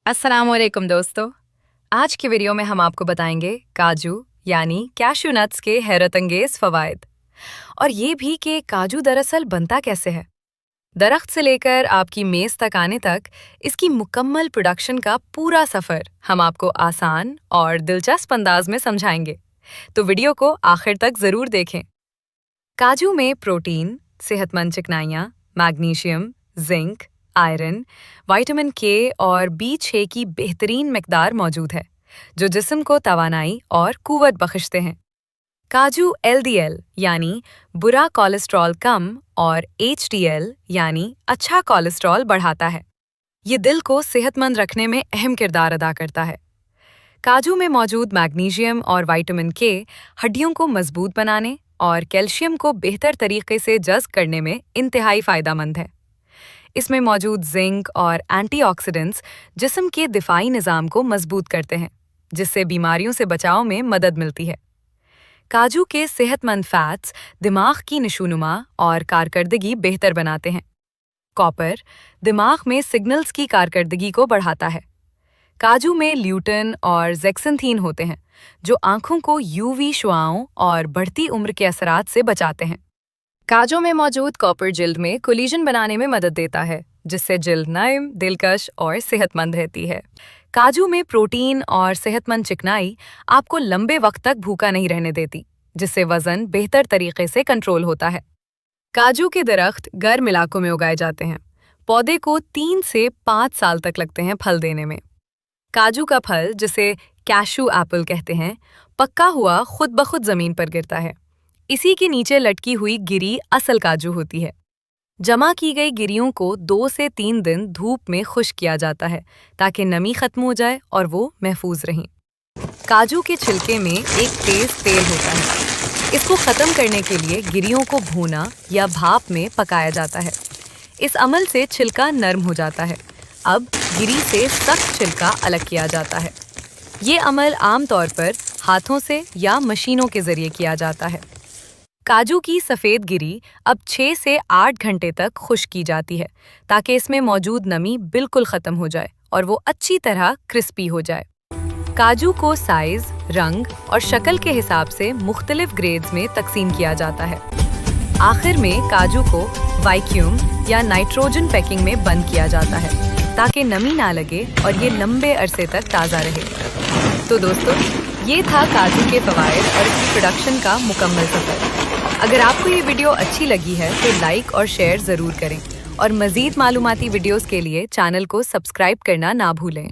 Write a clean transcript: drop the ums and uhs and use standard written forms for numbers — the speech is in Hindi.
अस्सलामुअलैकुम दोस्तों। आज की वीडियो में हम आपको बताएंगे काजू यानी कैशू नट्स के हैरत अंगेज फवायद, और ये भी कि काजू दरअसल बनता कैसे है। दरख्त से लेकर आपकी मेज़ तक आने तक इसकी मुकम्मल प्रोडक्शन का पूरा सफ़र हम आपको आसान और दिलचस्प अंदाज में समझाएंगे, तो वीडियो को आखिर तक ज़रूर देखें। काजू में प्रोटीन, सेहतमंद चिकनाइयाँ, मैग्नीशियम, जिंक, आयरन, विटामिन के और B6 की बेहतरीन मिकदार मौजूद है, जो जिस्म को तवानाई और कुव्वत बख्शते हैं। काजू LDL यानी बुरा कोलेस्ट्रॉल कम और HDL यानी अच्छा कोलेस्ट्रॉल बढ़ाता है। ये दिल को सेहतमंद रखने में अहम किरदार अदा करता है। काजू में मौजूद मैग्नीशियम और विटामिन के हड्डियों को मजबूत बनाने और कैल्शियम को बेहतर तरीके से जज़्ब करने में इंतहाई फ़ायदेमंद है। इसमें मौजूद जिंक और एंटीऑक्सीडेंट्स जिस्म के दिफाई निज़ाम को मजबूत करते हैं, जिससे बीमारियों से बचाव में मदद मिलती है। काजू के सेहतमंद फैट्स दिमाग की नशोनुमा और कारकर्दगी बेहतर बनाते हैं। कॉपर दिमाग में सिग्नल्स की कारकर्दगी को बढ़ाता है। काजू में ल्यूटिन और ज़ेक्सिंथीन होते हैं, जो आंखों को UV शुआओं और बढ़ती उम्र के असरात से बचाते हैं। काजू में मौजूद कॉपर जिल्द में कोलेजन बनाने में मदद देता है, जिससे जिल्द नरम, दिलकश और सेहतमंद रहती है। काजू में प्रोटीन और सेहतमंद चिकनाई आपको लंबे वक्त तक भूखा नहीं रहने देती, जिससे वजन बेहतर तरीके से कंट्रोल होता है। काजू के दरख्त गर्म इलाकों में उगाए जाते हैं। पौधे को 3 से 5 साल तक लगते हैं फल देने में। काजू का फल, जिसे कैशू एप्पल कहते हैं, पक्का हुआ खुद ब खुद जमीन पर गिरता है। इसी के नीचे लटकी हुई गिरी असल काजू होती है। जमा की गई गिरियों को 2 से 3 दिन धूप में खुश्क किया जाता है, ताकि नमी खत्म हो जाए और वो महफूज रहें। काजू के छिलके में एक तेज तेल होता है। इसको खत्म करने के लिए गिरियों को भूना या भाप में पकाया जाता है। इस अमल से छिलका नरम हो जाता है। अब गिरी से सख्त छिलका अलग किया जाता है। ये अमल आमतौर पर हाथों से या मशीनों के जरिए किया जाता है। काजू की सफ़ेद गिरी अब 6 से 8 घंटे तक खुश्क की जाती है, ताकि इसमें मौजूद नमी बिल्कुल ख़त्म हो जाए और वो अच्छी तरह क्रिस्पी हो जाए। काजू को साइज़, रंग और शक्ल के हिसाब से मुख्तलिफ ग्रेड्स में तकसीम किया जाता है। आखिर में काजू को वैक्यूम या नाइट्रोजन पैकिंग में बंद किया जाता है, ताकि नमी ना लगे और ये लंबे अरसे तक ताज़ा रहे। तो दोस्तों, ये था काजू के फ़वाइद और इसकी प्रोडक्शन का मुकम्मल सफ़र। अगर आपको ये वीडियो अच्छी लगी है तो लाइक और शेयर ज़रूर करें, और मज़ीद मालूमाती वीडियोस के लिए चैनल को सब्सक्राइब करना ना भूलें।